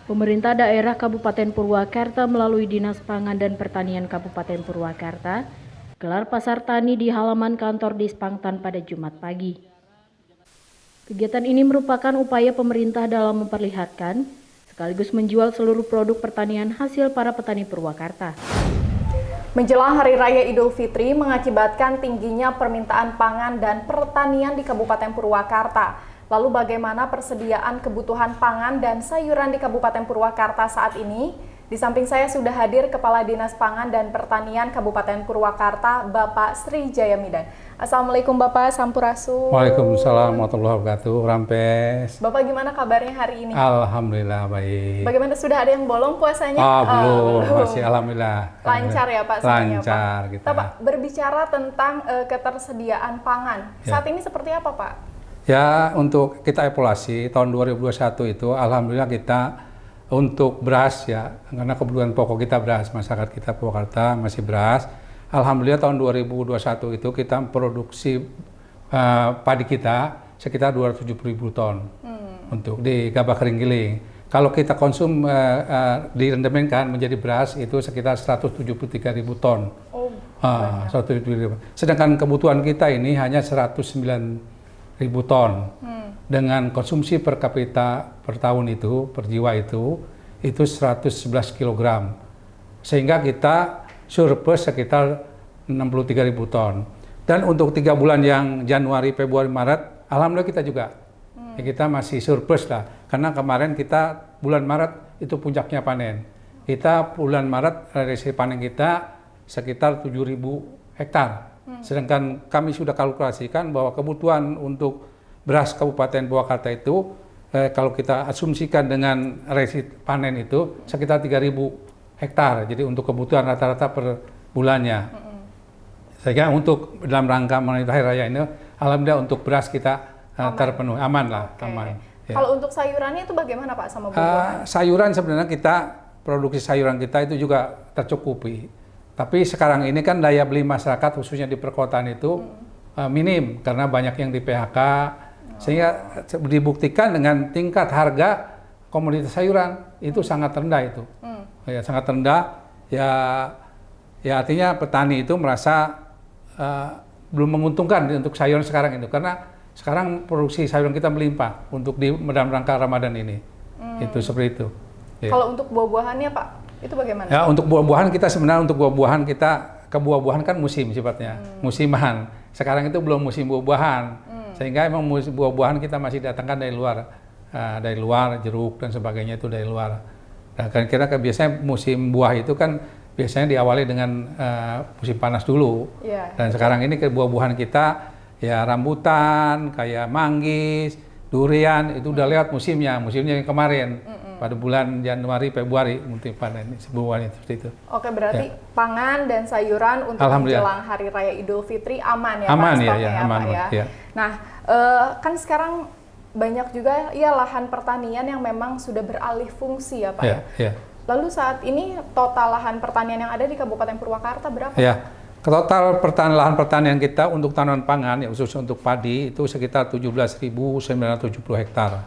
Pemerintah daerah Kabupaten Purwakarta melalui Dinas Pangan dan Pertanian Kabupaten Purwakarta gelar pasar tani di halaman kantor Dispangtan pada Jumat pagi. Kegiatan ini merupakan upaya pemerintah dalam memperlihatkan sekaligus menjual seluruh produk pertanian hasil para petani Purwakarta. Menjelang Hari Raya Idul Fitri mengakibatkan tingginya permintaan pangan dan pertanian di Kabupaten Purwakarta. Lalu bagaimana persediaan kebutuhan pangan dan sayuran di Kabupaten Purwakarta saat ini? Di samping saya sudah hadir Kepala Dinas Pangan dan Pertanian Kabupaten Purwakarta, Bapak Sri Jayamidan. Assalamualaikum Bapak, Sampurasun. Waalaikumsalam warahmatullahi wabarakatuh, Rampes. Bapak gimana kabarnya hari ini? Alhamdulillah baik. Bagaimana, sudah ada yang bolong puasanya? Belum, masih alhamdulillah. Lancar ya Pak? Lancar Pak. kita. Pak, berbicara tentang ketersediaan pangan, saat ini seperti apa Pak? Ya, untuk kita evaluasi tahun 2021 itu alhamdulillah kita untuk beras ya, karena kebutuhan pokok kita beras, masyarakat kita Purwakarta masih beras. Alhamdulillah tahun 2021 itu kita produksi padi kita sekitar 270.000 ton untuk di gabah kering giling. Kalau kita konsum direndemenkan menjadi beras itu sekitar 173.000 ton. 173.000. Sedangkan kebutuhan kita ini hanya 109.000 ton. Dengan konsumsi per kapita per tahun itu, per jiwa itu 111 kg. Sehingga kita surplus sekitar 63.000 ton. Dan untuk 3 bulan yang Januari, Februari, Maret, alhamdulillah kita juga. Ya, kita masih surplus lah. Karena kemarin kita bulan Maret itu puncaknya panen. Kita bulan Maret realisasi panen kita sekitar 7.000 hektar. Sedangkan kami sudah kalkulasikan bahwa kebutuhan untuk beras Kabupaten Purwakarta itu kalau kita asumsikan dengan realisasi panen itu sekitar 3.000 hektar. Jadi untuk kebutuhan rata-rata per bulannya. Sehingga untuk dalam rangka menuju Hari Raya ini, alhamdulillah untuk beras kita terpenuhi, aman lah. Okay. Aman. Ya. Kalau untuk sayurannya itu bagaimana Pak sama buah-buahan? Sayuran sebenarnya kita, produksi sayuran kita itu juga tercukupi. Tapi sekarang ini kan daya beli masyarakat khususnya di perkotaan itu minim karena banyak yang di PHK, sehingga dibuktikan dengan tingkat harga komoditas sayuran itu sangat rendah itu, ya sangat rendah. Ya artinya petani itu merasa belum menguntungkan untuk sayuran sekarang itu karena sekarang produksi sayuran kita melimpah untuk di dalam rangka Ramadan ini, itu seperti itu. Ya. Kalau untuk buah-buahannya Pak, itu bagaimana? Ya, untuk buah-buahan kita sebenarnya untuk buah-buahan kita ke buah-buahan kan musim sifatnya, musiman. Sekarang itu belum musim buah-buahan, sehingga emang buah-buahan kita masih datangkan dari luar jeruk dan sebagainya itu dari luar. Nah, kan kita biasanya musim buah itu kan biasanya diawali dengan musim panas dulu, dan sekarang ini ke buah-buahan kita ya rambutan, kayak manggis, durian itu udah lewat musimnya yang kemarin. Pada bulan Januari, Februari mungkin panen sebulan itu seperti itu. Oke, berarti pangan dan sayuran untuk menjelang Hari Raya Idul Fitri aman ya aman, Pak? Aman ya. Ya. Nah, kan sekarang banyak juga ya lahan pertanian yang memang sudah beralih fungsi ya Pak ya. Lalu saat ini total lahan pertanian yang ada di Kabupaten Purwakarta berapa? Ya. Total lahan pertanian kita untuk tanaman pangan, ya khususnya untuk padi itu sekitar 17.970 hektar.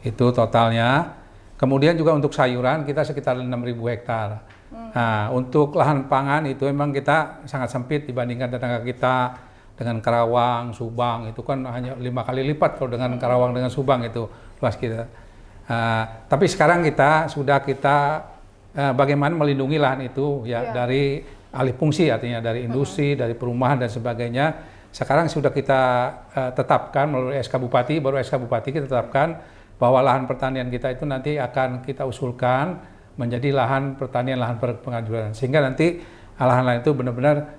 Itu totalnya. Kemudian juga untuk sayuran kita sekitar 6.000 hektar. Nah, untuk lahan pangan itu memang kita sangat sempit dibandingkan tetangga kita dengan Karawang, Subang. Itu kan hanya 5 kali lipat kalau dengan Karawang dengan Subang itu luas kita. Tapi sekarang kita bagaimana melindungi lahan itu ya dari alih fungsi, artinya dari industri, dari perumahan dan sebagainya. Sekarang sudah kita tetapkan melalui SK Bupati, baru SK Bupati kita tetapkan bahwa lahan pertanian kita itu nanti akan kita usulkan menjadi lahan pertanian, lahan pengajuran, sehingga nanti lahan-lahan itu benar-benar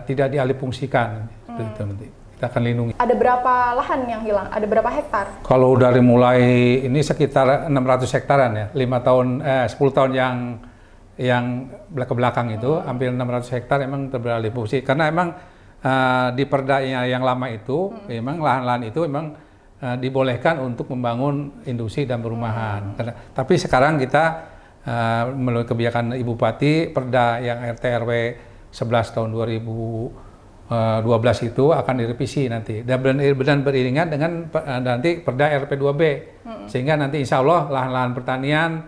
tidak dialihfungsikan. Itu nanti kita akan lindungi. Ada berapa lahan yang hilang? Ada berapa hektar? Kalau dari mulai ini sekitar 600 hektaran ya, 10 tahun yang belakang itu hampir 600 hektar emang terberalih fungsi karena emang di perda yang lama itu memang lahan-lahan itu memang dibolehkan untuk membangun industri dan perumahan. Tapi sekarang kita melalui kebijakan Ibu Bupati, perda yang RT RW 11 tahun 2012 itu akan direvisi nanti. Dan beriringan dengan nanti perda RP2B. Sehingga nanti insya Allah lahan-lahan pertanian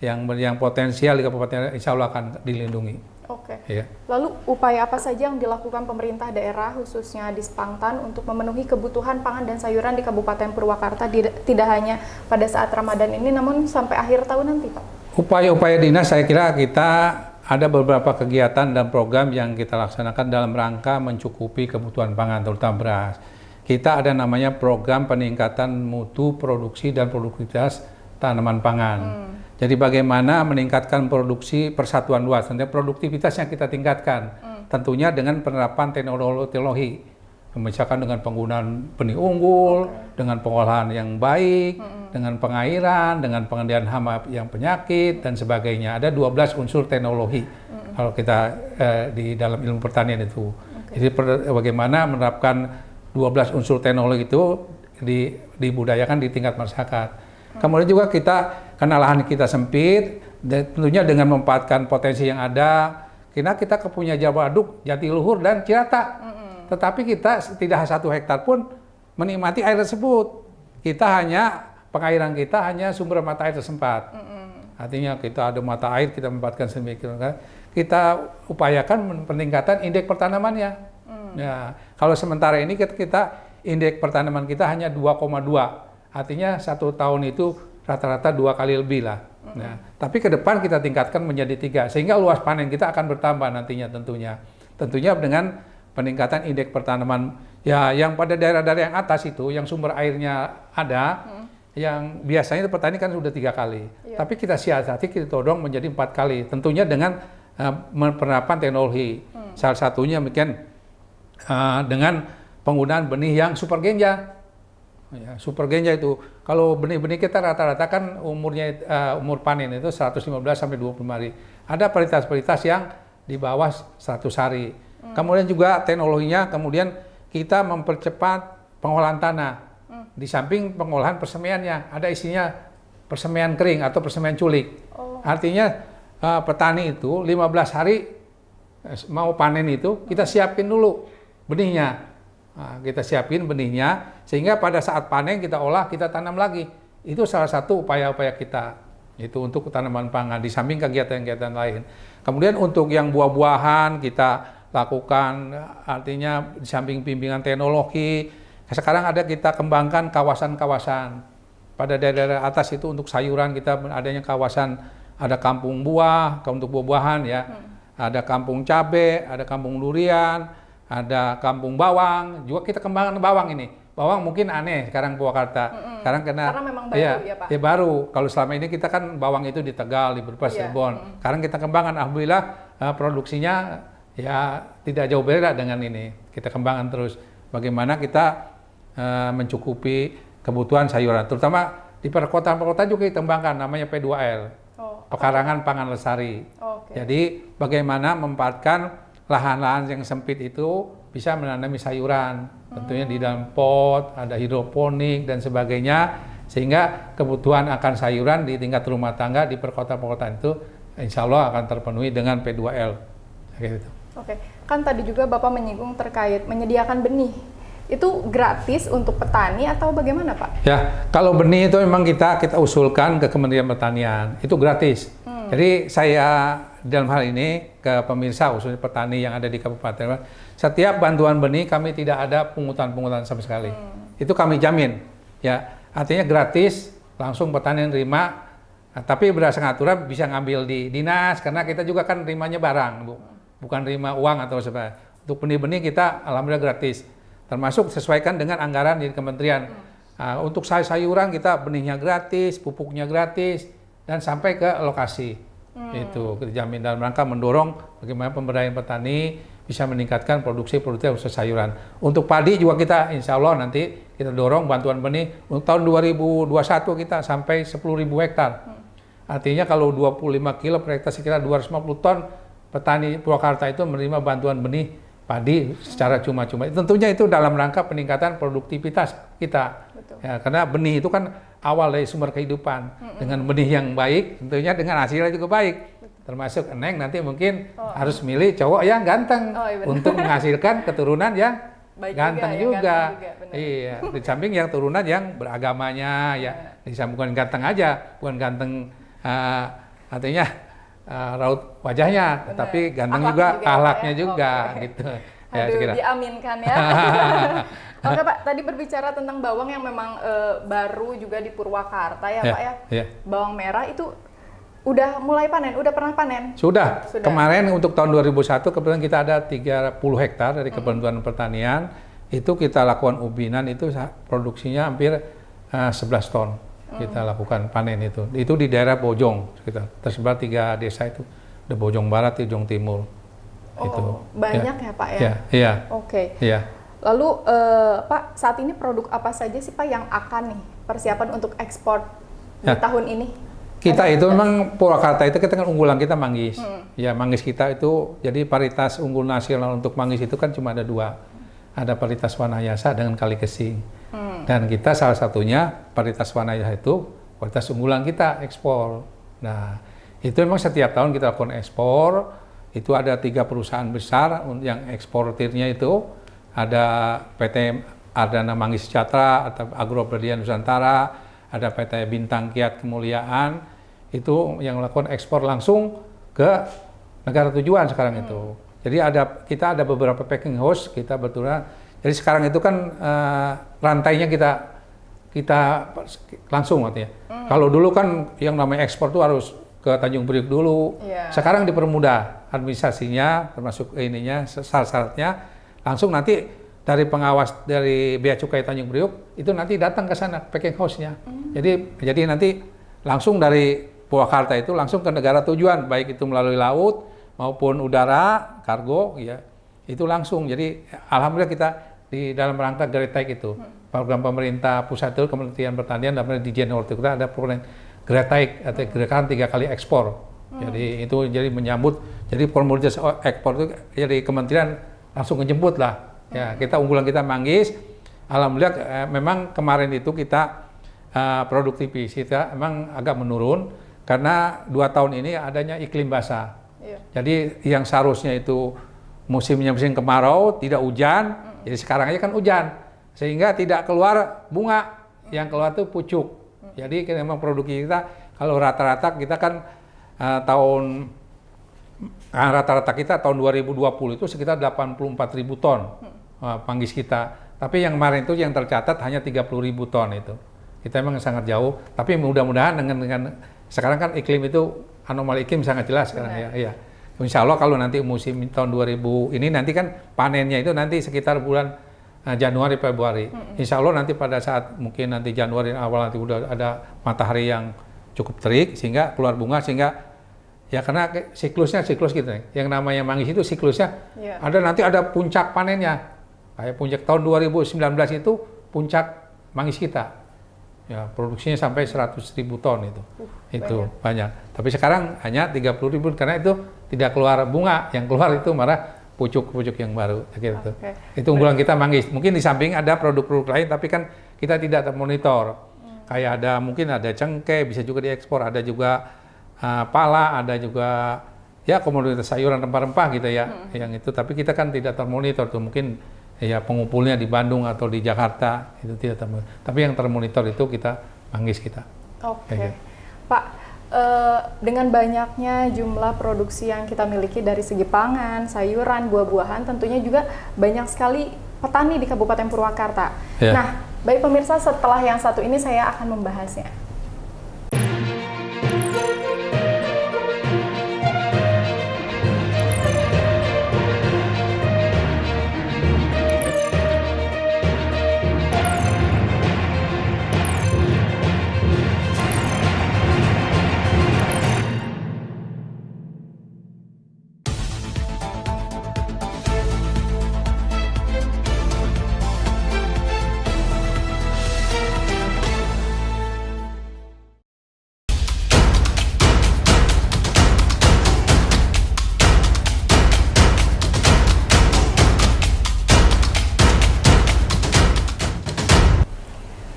yang potensial di kabupaten insya Allah akan dilindungi. Oke. Ya. Lalu upaya apa saja yang dilakukan pemerintah daerah khususnya di Spangtan untuk memenuhi kebutuhan pangan dan sayuran di Kabupaten Purwakarta tidak hanya pada saat Ramadan ini namun sampai akhir tahun nanti, Pak? Upaya-upaya dinas saya kira kita ada beberapa kegiatan dan program yang kita laksanakan dalam rangka mencukupi kebutuhan pangan terutama beras. Kita ada namanya program peningkatan mutu produksi dan produktivitas tanaman pangan. Jadi bagaimana meningkatkan produksi persatuan luas, tentunya produktivitas yang kita tingkatkan, tentunya dengan penerapan teknologi, misalkan dengan penggunaan benih unggul, dengan pengolahan yang baik, dengan pengairan, dengan pengendalian hama yang penyakit dan sebagainya. Ada 12 unsur teknologi kalau kita di dalam ilmu pertanian itu. Jadi bagaimana menerapkan 12 unsur teknologi itu dibudayakan di tingkat masyarakat. Kemudian juga karena lahan kita sempit, tentunya dengan memanfaatkan potensi yang ada, kita punya Jawa Waduk, Jatiluhur, dan Cirata. Tetapi kita tidak 1 hektar pun menikmati air tersebut. Pengairan kita hanya sumber mata air tersempat. Artinya kita ada mata air, kita memanfaatkan sedemikian. Kita upayakan peningkatan indeks pertanamannya. Ya, kalau sementara ini kita indeks pertanaman kita hanya 2,2. Artinya 1 tahun itu rata-rata 2 kali lebih lah. Nah, tapi ke depan kita tingkatkan menjadi 3, sehingga luas panen kita akan bertambah nantinya tentunya. Tentunya dengan peningkatan indeks pertanaman ya yang pada daerah-daerah yang atas itu, yang sumber airnya ada, yang biasanya petani kan sudah 3 kali. Tapi kita siasati, kita todong menjadi 4 kali. Tentunya dengan penerapan teknologi. Salah satunya mungkin dengan penggunaan benih yang super genja. Ya, super genja itu, kalau benih-benih kita rata-rata kan umur panen itu 115 sampai 25 hari. Ada varietas-varietas yang di bawah 100 hari. Kemudian juga teknologinya, kemudian kita mempercepat pengolahan tanah. Di samping pengolahan persemiannya, ada isinya persemian kering atau persemian culik. Artinya petani itu 15 hari mau panen itu, kita siapin dulu benihnya. Nah, kita siapin benihnya sehingga pada saat panen kita olah, kita tanam lagi. Itu salah satu upaya-upaya kita itu untuk tanaman pangan di samping kegiatan-kegiatan lain. Kemudian untuk yang buah-buahan kita lakukan, artinya di samping bimbingan teknologi, sekarang kita kembangkan kawasan-kawasan pada daerah atas itu untuk sayuran. Kita adanya kawasan, ada kampung buah untuk buah-buahan ya, ada kampung cabai, ada kampung durian, ada kampung bawang, juga kita kembangkan bawang ini. Bawang mungkin aneh sekarang Purwakarta. Sekarang karena memang baru ya Pak? Ya baru. Kalau selama ini kita kan bawang itu di Tegal, di Brebes, Cirebon. Sekarang kita kembangkan, alhamdulillah produksinya ya tidak jauh beda dengan ini. Kita kembangkan terus. Bagaimana kita mencukupi kebutuhan sayuran. Terutama di perkotaan-perkotaan juga kita kembangkan, namanya P2L. Pekarangan Pangan Lestari. Jadi bagaimana memanfaatkan lahan-lahan yang sempit itu bisa menanami sayuran, tentunya di dalam pot, ada hidroponik dan sebagainya, sehingga kebutuhan akan sayuran di tingkat rumah tangga di perkotaan-perkotaan itu insya Allah akan terpenuhi dengan P2L. Gitu. Oke, kan tadi juga Bapak menyinggung terkait menyediakan benih. Itu gratis untuk petani atau bagaimana Pak? Ya, kalau benih itu memang kita usulkan ke Kementerian Pertanian, itu gratis. Jadi saya dalam hal ini ke pemirsa khususnya petani yang ada di kabupaten, setiap bantuan benih kami tidak ada pungutan-pungutan sama sekali. Itu kami jamin. Ya, artinya gratis, langsung petani nerima. Nah, tapi berdasarkan aturan bisa ngambil di dinas karena kita juga kan nerimanya barang, Bu. Bukan nerima uang atau sebagainya. Untuk benih-benih kita alhamdulillah gratis. Termasuk sesuaikan dengan anggaran di kementerian. Nah, untuk sayuran kita benihnya gratis, pupuknya gratis, dan sampai ke lokasi. Itu kita jamin dalam rangka mendorong bagaimana pemberdayaan petani bisa meningkatkan produksi-produksi sayuran. Untuk padi juga kita insya Allah nanti kita dorong bantuan benih. Untuk tahun 2021 kita sampai 10.000 hektar. Artinya kalau 25 kilo per hektar sekitar 250 ton petani Purwakarta itu menerima bantuan benih padi secara cuma-cuma. Tentunya itu dalam rangka peningkatan produktivitas kita. Ya, karena benih itu kan awal dari sumber kehidupan. Dengan benih yang baik, tentunya dengan hasilnya juga baik. Termasuk Eneng nanti mungkin harus milih cowok yang ganteng untuk menghasilkan keturunan yang baik ganteng juga. Iya, di samping yang turunan yang beragamanya, ya di samping bukan ganteng aja, bukan ganteng artinya raut wajahnya, Bener. tapi ganteng Akhlak juga, juga ya, akhlaknya Pak, ya? juga Oke. gitu. Aduh, sekira. diaminkan ya. Oke Pak, tadi berbicara tentang bawang yang memang baru juga di Purwakarta ya, Pak ya. Ya. Bawang merah itu udah mulai panen, udah pernah panen? Sudah. Sudah. Kemarin untuk tahun 2001 kebetulan kita ada 30 hektar dari Kementerian Pertanian, itu kita lakukan ubinan, itu produksinya hampir 11 ton kita lakukan panen itu. Itu di daerah Bojong, kita tersebar 3 desa itu, ada Bojong Barat, Bojong Timur. Oh, itu. banyak ya Pak ya? Iya. Oke. Iya. Lalu Pak, saat ini produk apa saja sih Pak yang akan nih persiapan untuk ekspor di Ya. tahun ini? Kita itu memang Purwakarta itu kita kan unggulan kita manggis. Ya manggis kita itu jadi paritas unggul nasional untuk manggis itu kan cuma ada 2. Ada paritas Wanayasa dengan Kali Kesing. Dan kita salah satunya paritas Wanayasa itu paritas unggulan kita ekspor. Nah, itu memang setiap tahun kita lakukan ekspor. Itu ada 3 perusahaan besar yang eksportirnya itu ada PT Ardana Manggis Sejahtera atau Agro Berlian Nusantara, ada PT Bintang Kiat Kemuliaan. Itu yang melakukan ekspor langsung ke negara tujuan sekarang itu. Jadi kita ada beberapa packing house kita betulnya. Jadi sekarang itu kan rantainya kita langsung artinya. Kalau dulu kan yang namanya ekspor itu harus ke Tanjung Priok dulu. Yeah. Sekarang dipermudah administrasinya termasuk ininya syarat-syaratnya langsung nanti dari pengawas dari Bea Cukai Tanjung Priok itu nanti datang ke sana packing house-nya. Jadi nanti langsung dari Purwakarta itu langsung ke negara tujuan, baik itu melalui laut maupun udara, kargo, ya itu langsung. Jadi alhamdulillah kita di dalam rangka Gretek itu program pemerintah pusat itu Kementerian Pertanian dan di Januari itu kita ada program Gretek atau gerakan 3 kali ekspor. Jadi itu jadi menyambut, jadi komoditas ekspor itu jadi kementerian langsung ngejemput lah. Ya kita unggulan kita manggis. Alhamdulillah memang kemarin itu kita produktivitas kita emang agak menurun. Karena 2 tahun ini adanya iklim basah. Iya. Jadi yang seharusnya itu musimnya musim kemarau, tidak hujan, jadi sekarang aja kan hujan. Sehingga tidak keluar bunga, yang keluar itu pucuk. Jadi memang produksi kita, kalau rata-rata kita kan rata-rata kita tahun 2020 itu sekitar 84.000 ton panggis kita. Tapi yang kemarin itu yang tercatat hanya 30.000 ton itu. Kita memang sangat jauh, tapi mudah-mudahan dengan sekarang kan iklim itu anomali iklim sangat jelas sekarang ya. Iya. Insya Allah kalau nanti musim tahun 2000 ini nanti kan panennya itu nanti sekitar bulan Januari Februari. Insya Allah nanti pada saat mungkin nanti Januari awal nanti udah ada matahari yang cukup terik sehingga keluar bunga sehingga ya karena siklus gitu. Yang namanya manggis itu siklusnya nanti ada puncak panennya. Kayak puncak tahun 2019 itu puncak manggis kita. Ya, produksinya sampai 100.000 ton itu. Itu banyak. Tapi sekarang hanya 30.000 karena itu tidak keluar bunga, yang keluar itu malah pucuk-pucuk yang baru gitu. Itu unggulan kita manggis. Mungkin di samping ada produk-produk lain tapi kan kita tidak termonitor. Kayak mungkin ada cengkeh bisa juga diekspor, ada juga pala, ada juga ya komoditas sayuran rempah-rempah gitu ya. Yang itu tapi kita kan tidak termonitor tuh mungkin ya pengumpulnya di Bandung atau di Jakarta itu tidak termonitor. Tapi yang termonitor itu kita manggis kita. Oke. Gitu. Pak, dengan banyaknya jumlah produksi yang kita miliki dari segi pangan, sayuran, buah-buahan, tentunya juga banyak sekali petani di Kabupaten Purwakarta. Ya. Nah, baik pemirsa, setelah yang satu ini saya akan membahasnya.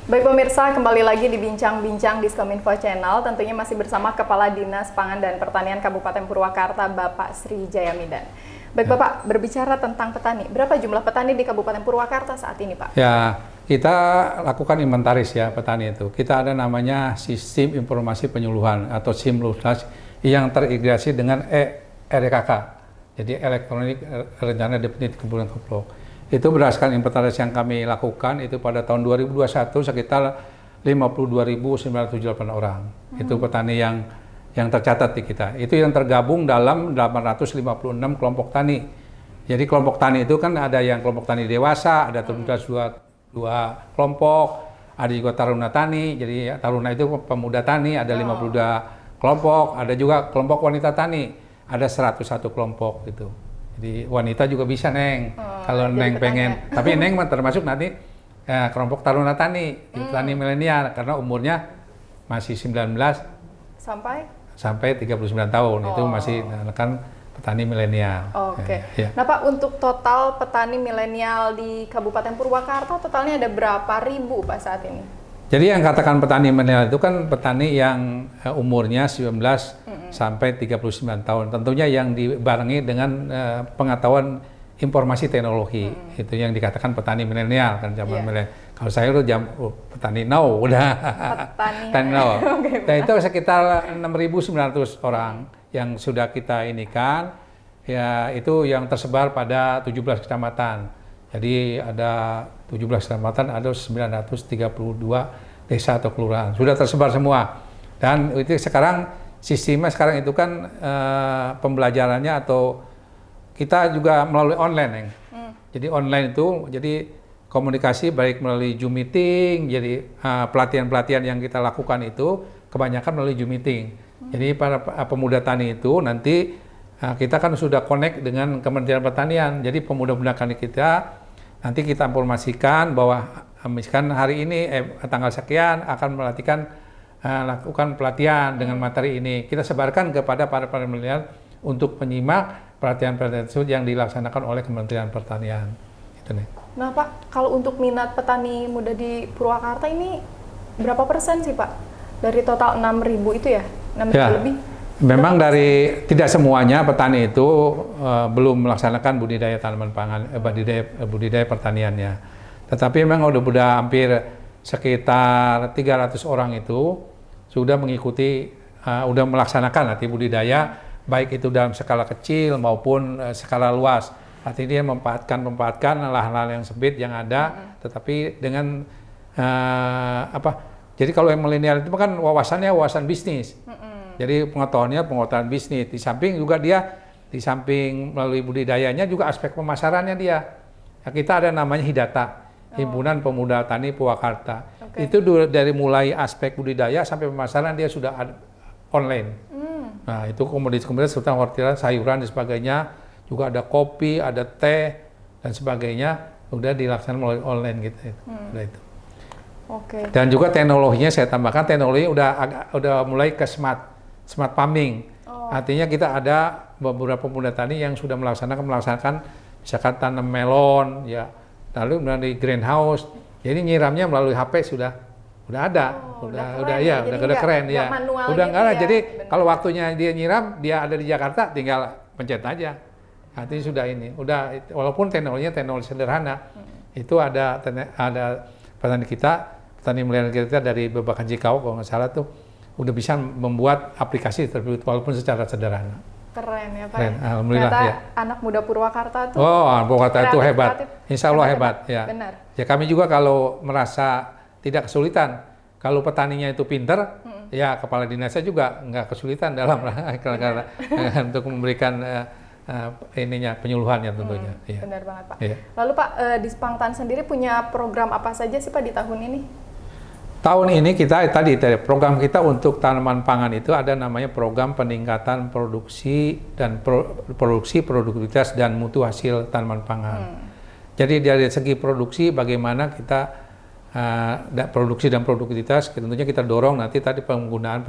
Baik pemirsa, kembali lagi di Bincang-Bincang Diskominfo Channel, tentunya masih bersama Kepala Dinas Pangan dan Pertanian Kabupaten Purwakarta, Bapak Sri Jayamidan. Baik Bapak, berbicara tentang petani, berapa jumlah petani di Kabupaten Purwakarta saat ini Pak? Ya, kita lakukan inventaris ya petani itu. Kita ada namanya Sistem Informasi Penyuluhan atau SIMLUS. yang terintegrasi dengan REKK, jadi elektronik rencana definisi kebutuhan kelompok. Itu berdasarkan inventarisasi yang kami lakukan itu pada tahun 2021 sekitar 52.978 orang. Itu petani yang tercatat di kita. Itu yang tergabung dalam 856 kelompok tani. Jadi kelompok tani itu kan ada yang kelompok tani dewasa, ada dua kelompok, ada juga taruna tani. Jadi taruna itu pemuda tani, ada 52 kelompok, ada juga kelompok wanita tani, ada 101 kelompok gitu. Jadi wanita juga bisa, Neng, kalau Neng pengen. Tapi Neng termasuk nanti kelompok taruna tani, tani milenial, karena umurnya masih 19 sampai 39 tahun, itu masih kan petani milenial. Oke. Nah Pak, untuk total petani milenial di Kabupaten Purwakarta, totalnya ada berapa ribu Pak saat ini? Jadi yang katakan petani milenial itu kan petani yang umurnya 19 sampai 39 tahun. Tentunya yang dibarengi dengan pengetahuan informasi teknologi. Itu yang dikatakan petani milenial kan zaman milenial. Kalau saya udah petani now, udah petani now. Dan itu sekitar 6.900 orang yang sudah kita inikan. Ya, itu yang tersebar pada 17 kecamatan. Jadi ada 17 kecamatan, ada 932 desa atau kelurahan. Sudah tersebar semua. Dan itu sekarang sistemnya sekarang itu kan pembelajarannya atau kita juga melalui online, Neng. Jadi online itu jadi komunikasi baik melalui Zoom meeting, jadi pelatihan-pelatihan yang kita lakukan itu kebanyakan melalui Zoom meeting. Jadi para pemuda tani itu nanti kita kan sudah connect dengan Kementerian Pertanian. Jadi pemuda-pemuda tani kita nanti kita informasikan bahwa misalkan hari ini tanggal sekian akan lakukan pelatihan dengan materi ini. Kita sebarkan kepada para milenial untuk menyimak pelatihan-pelatihan tersebut yang dilaksanakan oleh Kementerian Pertanian. Itu nih. Nah Pak, kalau untuk minat petani muda di Purwakarta ini berapa persen sih Pak? Dari total 6.000 itu ya? 6.000 lebih? Memang dari tidak semuanya petani itu belum melaksanakan budidaya tanaman pangan, budidaya pertaniannya. Tetapi memang udah hampir sekitar 300 orang itu sudah mengikuti, udah melaksanakan nanti budidaya, baik itu dalam skala kecil maupun skala luas. Artinya dia memanfaatkan lahan-lahan yang sempit yang ada, tetapi dengan jadi kalau yang milenial itu kan wawasannya wawasan bisnis. Jadi pengetahuan bisnis. Di samping juga dia, di samping melalui budidayanya juga aspek pemasarannya dia. Nah, kita ada namanya Hidata, Himpunan Pemuda Tani Purwakarta. Itu dari mulai aspek budidaya sampai pemasaran dia sudah online. Nah itu komoditas-komoditas seperti hortikultura, sayuran dan sebagainya. Juga ada kopi, ada teh dan sebagainya. Udah dilaksanakan melalui online gitu. Udah itu. Dan juga teknologinya saya tambahkan, teknologi udah mulai ke smart farming. Artinya kita ada beberapa pemuda tani yang sudah melaksanakan misalkan tanam melon ya, lalu melalui greenhouse. Jadi nyiramnya melalui HP sudah ada. Udah keren ya. Udah enggak lah. Jadi kalau waktunya dia nyiram, dia ada di Jakarta tinggal pencet aja. Artinya sudah ini. Udah walaupun teknologinya teknologi sederhana. Itu ada petani milenial kita dari Babakan Cikau kalau nggak salah tuh udah bisa membuat aplikasi tersebut walaupun secara sederhana. Keren ya Pak. Keren, alhamdulillah ya. Anak muda Purwakarta tuh. Purwakarta itu hebat. Insya Allah hebat ya. Benar. Ya kami juga kalau merasa tidak kesulitan, kalau petaninya itu pinter, ya kepala dinasnya juga nggak kesulitan dalam untuk memberikan penyuluhannya tentunya. Ya. Benar banget Pak. Ya. Lalu Pak, di Spangtan sendiri punya program apa saja sih Pak di tahun ini? Tahun ini kita program kita untuk tanaman pangan itu ada namanya program peningkatan produksi dan produktivitas dan mutu hasil tanaman pangan. Jadi dari segi produksi bagaimana kita produksi dan produktivitas tentunya kita dorong nanti tadi penggunaan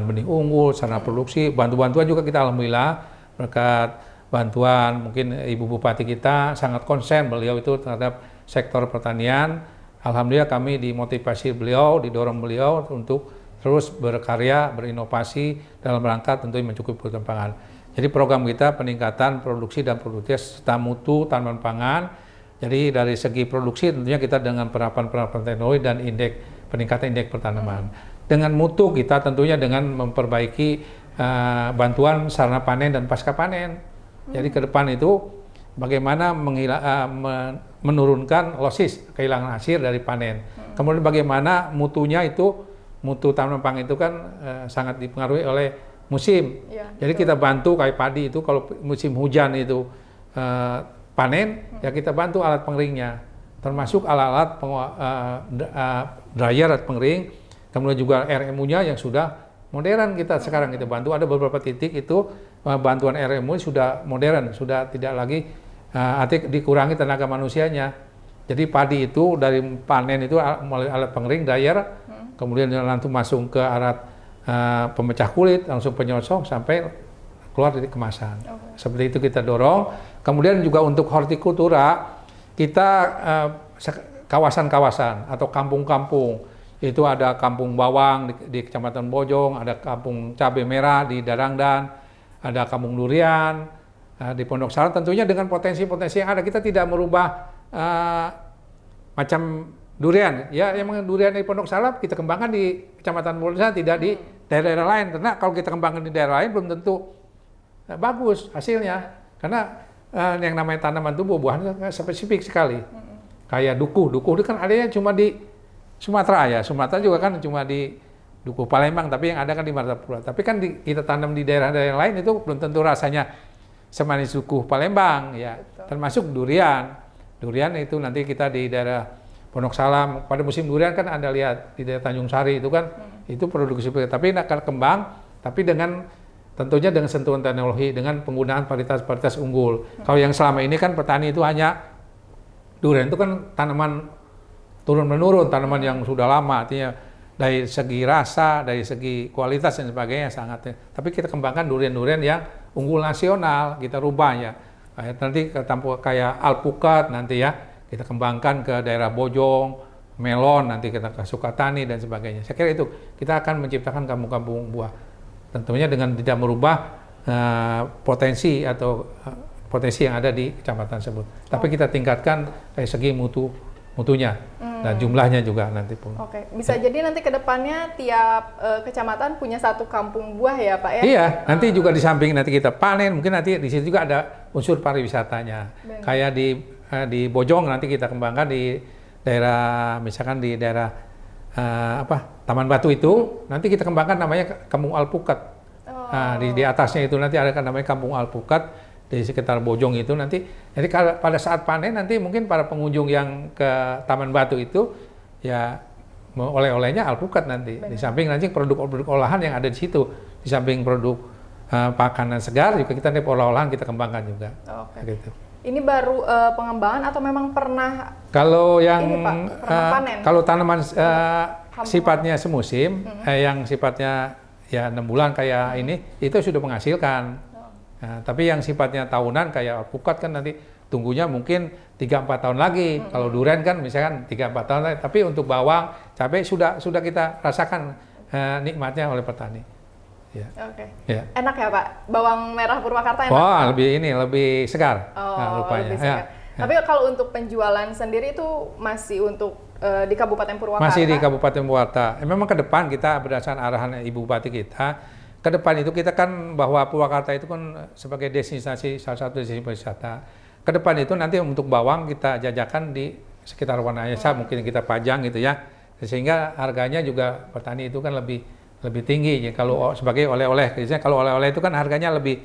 benih unggul, sarana produksi, bantuan juga kita alhamdulillah berkat bantuan mungkin Ibu Bupati kita sangat konsen beliau itu terhadap sektor pertanian. Alhamdulillah kami dimotivasi beliau, didorong beliau untuk terus berkarya, berinovasi dalam rangka tentunya mencukupi kebutuhan pangan. Jadi program kita peningkatan produksi dan produktivitas serta mutu tanaman pangan. Jadi dari segi produksi tentunya kita dengan penerapan teknologi dan peningkatan indeks pertanaman. dengan mutu kita tentunya dengan memperbaiki bantuan sarana panen dan pasca panen. Jadi ke depan itu bagaimana menurunkan losis, kehilangan hasil dari panen. Kemudian bagaimana mutunya itu, mutu tanaman pangan itu kan sangat dipengaruhi oleh musim. Ya, jadi kita bantu kayak padi itu kalau musim hujan itu panen, ya kita bantu alat pengeringnya, termasuk alat-alat dryer atau pengering, kemudian juga RMU-nya yang sudah modern kita sekarang kita bantu. Ada beberapa titik itu bantuan RMU sudah modern, sudah tidak lagi dikurangi tenaga manusianya. Jadi padi itu dari panen itu melalui alat pengering dryer, kemudian langsung masuk ke alat pemecah kulit, langsung penyosok sampai keluar dari kemasan. Seperti itu kita dorong. Kemudian juga untuk hortikultura, kita kawasan-kawasan atau kampung-kampung, itu ada kampung bawang di Kecamatan Bojong, ada kampung cabai merah di Darangdan, ada kampung durian di Pondok Salap. Tentunya dengan potensi-potensi yang ada, kita tidak merubah macam durian. Ya, emang durian di Pondok Salap kita kembangkan di Kecamatan Bojong, tidak di daerah-daerah lain. Karena kalau kita kembangkan di daerah lain belum tentu bagus hasilnya. Karena yang namanya tanaman itu buah-buahan spesifik sekali. Kayak dukuh itu kan adanya cuma di Sumatera ya. Sumatera juga kan cuma di Dukuh Palembang, tapi yang ada kan di Martapura. Tapi kan kita tanam di daerah-daerah lain itu belum tentu rasanya semanis Dukuh Palembang ya. Betul. Termasuk durian. Durian itu nanti kita di daerah Pondok Salam, pada musim durian kan Anda lihat di daerah Tanjung Sari itu kan itu produksi seperti itu. Tapi akan kembang, tapi dengan tentunya dengan sentuhan teknologi, dengan penggunaan varietas-varietas unggul. Kalau yang selama ini kan petani itu hanya durian itu kan tanaman turun-menurun, tanaman yang sudah lama, artinya dari segi rasa, dari segi kualitas dan sebagainya sangat. Tapi kita kembangkan durian-durian yang unggul nasional, kita rubah ya. Nanti kayak alpukat nanti ya, kita kembangkan ke daerah Bojong, melon, nanti kita ke Sukatani dan sebagainya. Saya kira itu, kita akan menciptakan kampung-kampung buah. Tentunya dengan tidak merubah potensi atau potensi yang ada di kecamatan tersebut. Tapi kita tingkatkan dari segi mutunya dan jumlahnya juga nanti pun. Oke, bisa jadi nanti ke depannya tiap kecamatan punya satu kampung buah ya Pak ya? Iya, nanti juga di samping nanti kita panen, mungkin nanti di situ juga ada unsur pariwisatanya. Benar. Kayak di Bojong nanti kita kembangkan di daerah, misalkan di daerah Taman Batu itu, nanti kita kembangkan namanya Kampung Alpukat. Nah, di atasnya itu nanti ada namanya Kampung Alpukat. Di sekitar Bojong itu nanti, jadi pada saat panen nanti mungkin para pengunjung yang ke Taman Batu itu ya oleh-olehnya alpukat nanti. Benar. Di samping nanti produk-produk olahan yang ada di situ, di samping produk makanan segar juga kita nanti olahan kita kembangkan juga. Oke. Gitu. Ini baru pengembangan atau memang pernah? Kalau yang ini, Pak, pernah panen? Kalau tanaman sifatnya semusim, yang sifatnya ya 6 bulan kayak ini, itu sudah menghasilkan. Nah, tapi yang sifatnya tahunan kayak alpukat kan nanti tunggunya mungkin 3-4 tahun lagi. Kalau durian kan misalkan 3-4 tahun lagi. Tapi untuk bawang, cabai sudah kita rasakan nikmatnya oleh petani. Ya. Oke. Ya. Enak ya Pak? Bawang merah Purwakarta enak? Wah, lebih segar rupanya. Lebih segar. Ya. Tapi kalau untuk penjualan sendiri itu masih untuk di Kabupaten Purwakarta? Masih di Kabupaten Purwakarta. Memang ke depan kita berdasarkan arahan Ibu Bupati kita, ke depan itu kita kan bahwa Purwakarta itu kan sebagai destinasi, salah satu destinasi wisata. Ke depan itu nanti untuk bawang kita jajakan di sekitar Wanayasa, mungkin kita pajang gitu ya. Sehingga harganya juga petani itu kan lebih tinggi ya. Kalau sebagai oleh-oleh, biasanya kalau oleh-oleh itu kan harganya lebih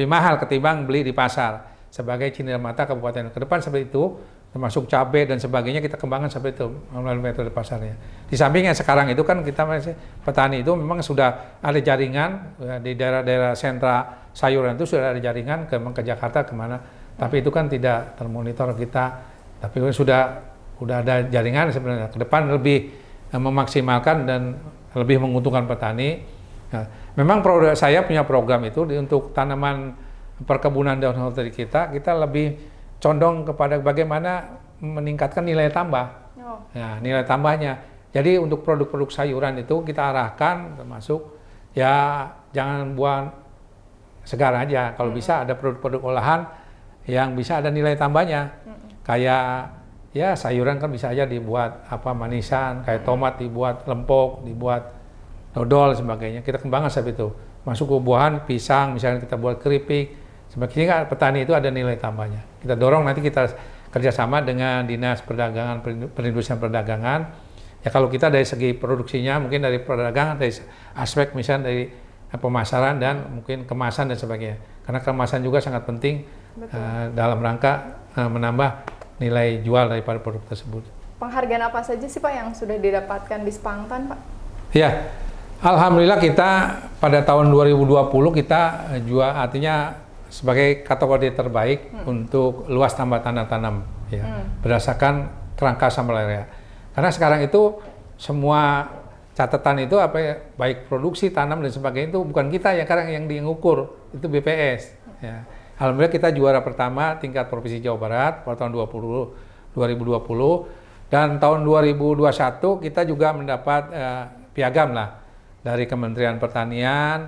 mahal ketimbang beli di pasar. Sebagai cindera mata kabupaten ke depan seperti itu, termasuk cabai dan sebagainya kita kembangkan seperti itu melalui metode pasarnya. Di sampingnya sekarang itu kan kita masih petani itu memang sudah ada jaringan di daerah-daerah sentra sayuran itu sudah ada jaringan ke Jakarta kemana. Tapi itu kan tidak termonitor kita. Tapi sudah ada jaringan sebenarnya. Ke depan lebih memaksimalkan dan lebih menguntungkan petani. Nah, memang saya punya program itu untuk tanaman perkebunan daun hortati kita lebih condong kepada bagaimana meningkatkan nilai tambah. Nah, nilai tambahnya. Jadi untuk produk-produk sayuran itu kita arahkan termasuk ya jangan buah segar aja. Kalau bisa ada produk-produk olahan yang bisa ada nilai tambahnya. Kayak ya sayuran kan bisa aja dibuat manisan, kayak tomat dibuat lempok, dibuat dodol, sebagainya. Kita kembangkan seperti itu. Masuk ke buahan, pisang, misalnya kita buat keripik, sebagainya. Petani itu ada nilai tambahnya. Kita dorong nanti kita kerjasama dengan Dinas Perdagangan, Perindustrian Perdagangan. Ya kalau kita dari segi produksinya, mungkin dari perdagangan, dari aspek misalnya dari pemasaran dan mungkin kemasan dan sebagainya. Karena kemasan juga sangat penting dalam rangka menambah nilai jual daripada produk tersebut. Penghargaan apa saja sih Pak yang sudah didapatkan di Spangtan Pak? Ya, alhamdulillah kita pada tahun 2020 kita juga artinya sebagai kategori terbaik untuk luas tambah tanah tanam ya, berdasarkan kerangka sambal area. Karena sekarang itu semua catatan itu apa ya, baik produksi tanam dan sebagainya itu bukan kita yang sekarang yang diukur, itu BPS ya. Alhamdulillah kita juara pertama tingkat Provinsi Jawa Barat pada tahun 2020 dan tahun 2021 kita juga mendapat piagam lah dari Kementerian Pertanian,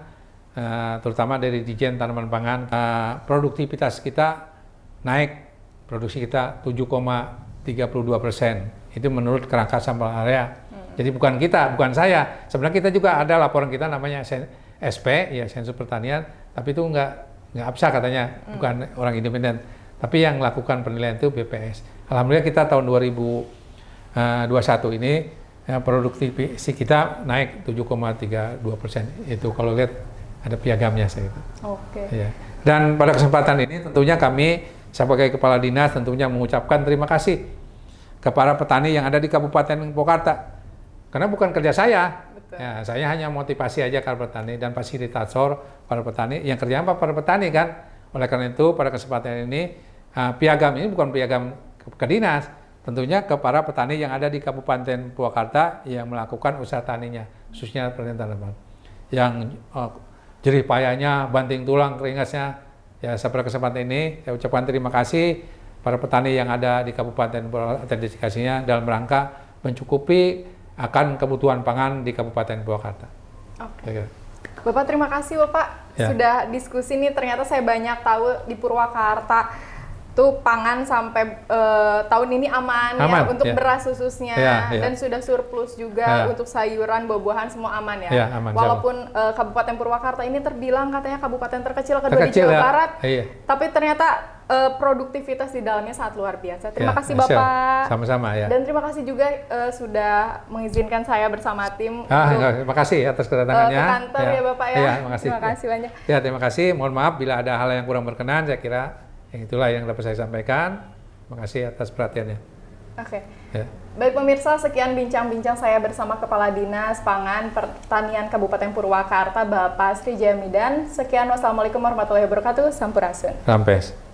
terutama dari Ditjen Tanaman Pangan. Produktivitas kita naik, produksi kita 7,32%. Itu menurut kerangka sampel area. Jadi bukan kita, bukan saya. Sebenarnya kita juga ada laporan kita namanya SP, ya Sensus Pertanian, tapi itu nggak absa katanya, bukan orang independen. Tapi yang melakukan penilaian itu BPS. Alhamdulillah kita tahun 2021 ini ya, produktivitas kita naik 7,32%. Itu kalau lihat ada piagamnya saya itu. Oke. Ya. Dan pada kesempatan ini tentunya kami sebagai Kepala Dinas tentunya mengucapkan terima kasih kepada petani yang ada di Kabupaten Purwakarta. Karena bukan kerja saya. Ya, saya hanya motivasi aja para petani dan fasilitator para petani. Yang kerja apa para petani kan. Oleh karena itu pada kesempatan ini piagam ini bukan piagam ke dinas, tentunya ke para petani yang ada di Kabupaten Purwakarta yang melakukan usaha taninya, khususnya pertanian tanaman. Yang jerih payahnya, banting tulang keringatnya, ya pada kesempatan ini saya ucapkan terima kasih para petani yang ada di Kabupaten Purwakarta atas dedikasinya dalam rangka mencukupi akan kebutuhan pangan di Kabupaten Purwakarta. Oke. Bapak terima kasih Bapak sudah diskusi nih, ternyata saya banyak tahu di Purwakarta tuh pangan sampai tahun ini aman ya untuk beras khususnya dan sudah surplus juga untuk sayuran, buah-buahan semua aman ya. Aman, walaupun Kabupaten Purwakarta ini terbilang katanya kabupaten terkecil kedua di Jawa Barat, tapi ternyata produktivitas di dalamnya sangat luar biasa. Terima kasih Bapak. Sama-sama ya. Dan terima kasih juga sudah mengizinkan saya bersama tim. Terima kasih atas kedatangannya. Ke kantor ya Bapak ya. Terima kasih. Terima kasih banyak. Ya terima kasih. Mohon maaf bila ada hal yang kurang berkenan. Saya kira yang itulah yang dapat saya sampaikan. Terima kasih atas perhatiannya. Oke. Ya. Baik pemirsa, sekian bincang-bincang saya bersama Kepala Dinas Pangan Pertanian Kabupaten Purwakarta, Bapak Sri Jamidan. Sekian, wassalamualaikum warahmatullahi wabarakatuh. Sampurasun. Sampes.